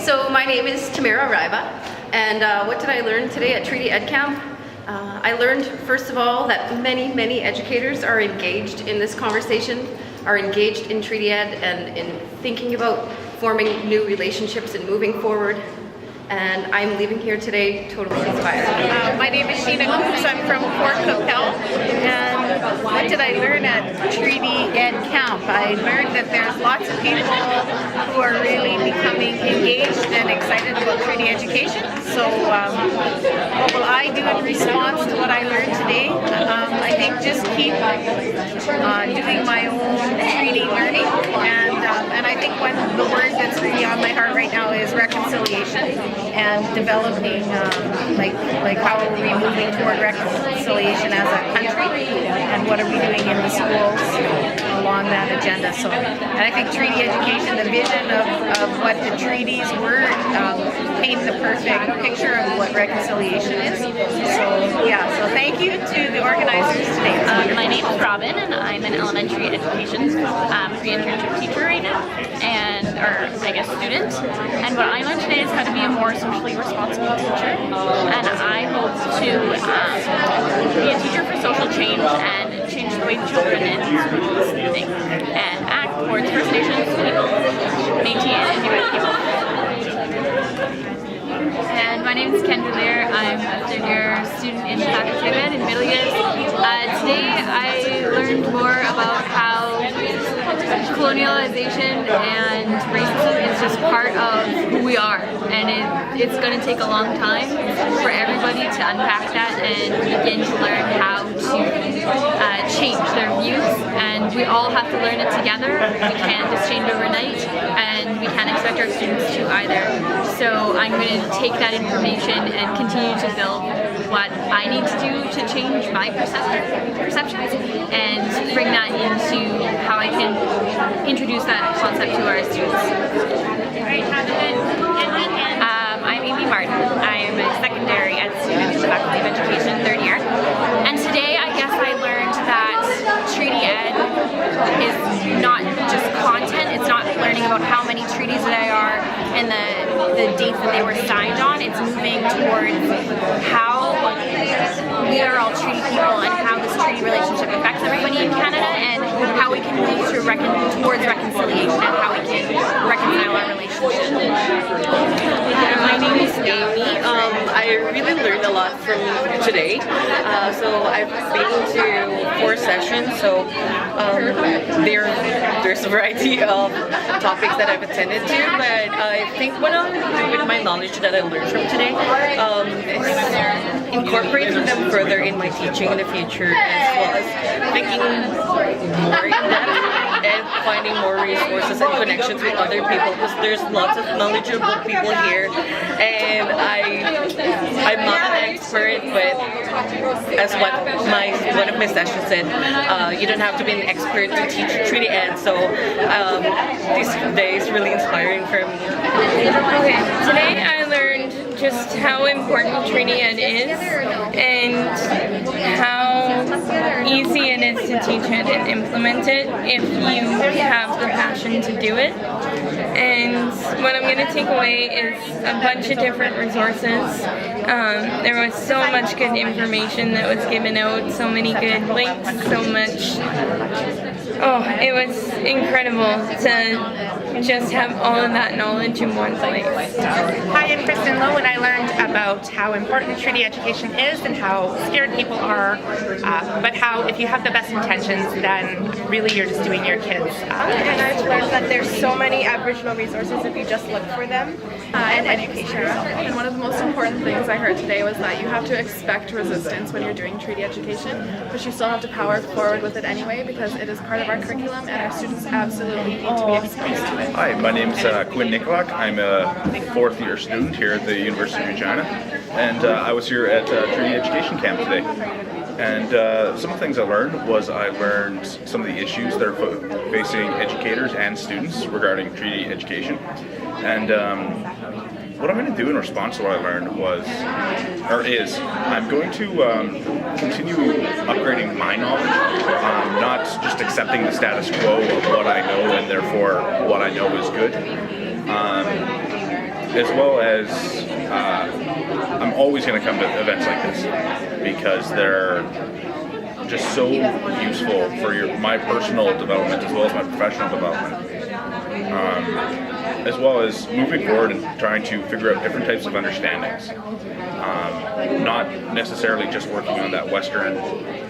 So my name is Tamara Riva, and what did I learn today at Treaty Ed Camp? I learned, first of all, that many educators are engaged in this conversation, are engaged in Treaty Ed and in thinking about forming new relationships and moving forward. And I'm leaving here today totally inspired. My name is Sheena Coops. I'm from Fort Capel. And what did I learn at Treaty Ed Camp? I learned that there's lots of people who are really becoming engaged and excited about treaty education. So what will I do in response to what I learned today? I think just keep doing my own treaty learning. And I think the word that's really on my heart right now is reconciliation and developing like how are we moving toward reconciliation as a country and what are we doing in the schools along that agenda. So, and I think treaty education, the vision of what the treaties were, paints a perfect picture of what reconciliation is. So yeah, so thank you to the organizers today. My name is Robin and I'm an elementary education pre-internship teacher right now, or I guess student. And what I learned today is how to be a more socially responsible teacher. And I hope to be a teacher for social change and change the way children in schools think and act towards First Nations people, Métis and Inuit people. And my name is Kendra Lear. I'm a third year student in Faculty of Ed in middle years. Today I learned more about how colonialization and racism is just part of who we are, and it's going to take a long time for everybody to unpack that and begin to learn how to change their views, and we all have to learn it together. We can't just change overnight, and we can't expect our students to either. So I'm going to take that information and continue to build what I need to do to change my perceptions and bring that into how I can introduce that concept to our students. I'm Amy Martin. I'm a secondary ed student in the Faculty of Education, third year. And today I guess I learned that Treaty Ed is not just content, it's not learning about how many treaties there are and the dates that they were signed on. It's moving towards how we are all treaty people and how this treaty relationship affects everybody in Canada and how we can move towards reconciliation and how we can reconcile our relationship. My name is Amy. I really learned a lot from today. So I've been to 4 sessions, so there's a variety of topics that I've attended to, but I think what I'll do with my knowledge that I learned from today is incorporating them further in my teaching in the future, as well as thinking more in depth and finding more resources and connections with other people, because there's lots of knowledgeable people here, and I'm not an expert, but as what one of my sessions said, you don't have to be an expert to teach Treaty Ed, so this day is really inspiring for me. Okay, today I learned just how important Treaty Ed is and how easy it is to teach it and implement it if you have the passion to do it. And what I'm going to take away is a bunch of different resources. There was so much good information that was given out, so many good links, so much. Oh, it was incredible to just have all of that knowledge in one place. Hi, I'm Kristen Lowe, and I learned about how important treaty education is and how scared people are, but how if you have the best intentions, then really you're just doing your kids. And I've learned that there's so many Aboriginal resources if you just look for them, and education. And one of the most important things I heard today was that you have to expect resistance when you're doing treaty education, but you still have to power forward with it anyway because it is part of our curriculum and our students absolutely need to be exposed to it. Hi, my name's Quinn Nicolak. I'm a 4th year student here at the University of Regina, and I was here at Treaty Education Camp today. And some of the things I learned was I learned some of the issues that are facing educators and students regarding treaty education. And what I'm going to do in response to what I learned is I'm going to continue upgrading my knowledge, not just accepting the status quo of what I know and therefore what I know is good. as well as I'm always going to come to events like this because they're just so useful for my personal development as well as my professional development. As well as moving forward and trying to figure out different types of understandings. Not necessarily just working on that Western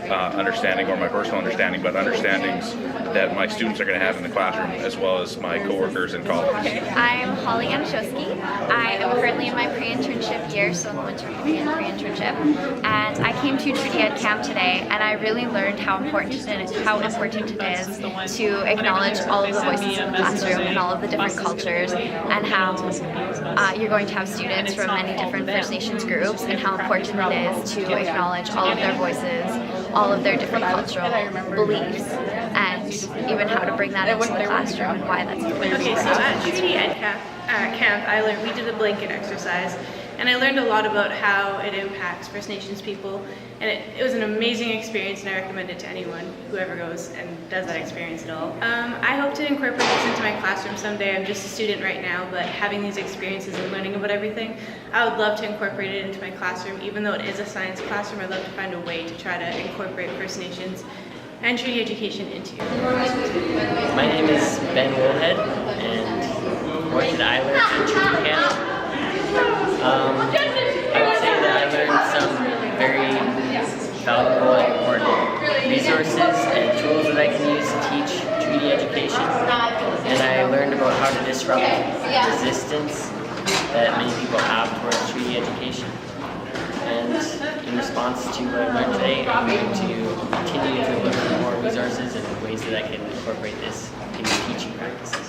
understanding or my personal understanding, but understandings that my students are going to have in the classroom as well as my coworkers and colleagues. I'm Holly Anashowski. I am currently in my pre-internship year, so in the winter pre-internship. And I came to TreatyEd Camp today, and I really learned how important it is to acknowledge all of the voices in the classroom and all of the different cultures, and how you're going to have students from many different First Nations groups, and how important it is to acknowledge all of their voices, all of their different cultural beliefs, and even how to bring that into the classroom and why that's important. Okay, so at TreatyEd Camp, we did a blanket exercise, and I learned a lot about how it impacts First Nations people, and it was an amazing experience, and I recommend it to anyone, whoever goes and does that experience at all. I hope to incorporate this into my classroom someday. I'm just a student right now, but having these experiences and learning about everything, I would love to incorporate it into my classroom. Even though it is a science classroom, I'd love to find a way to try to incorporate First Nations and treaty education into. My name is Ben Woolhead, and what did I learn from Treaty Camp? I would say that I learned some very valuable and important resources and tools that I can use to teach treaty education. And I learned about how to disrupt resistance that many people have towards treaty education. And in response to what I learned today, I'm going to continue to look for more resources and ways that I can incorporate this into teaching practices.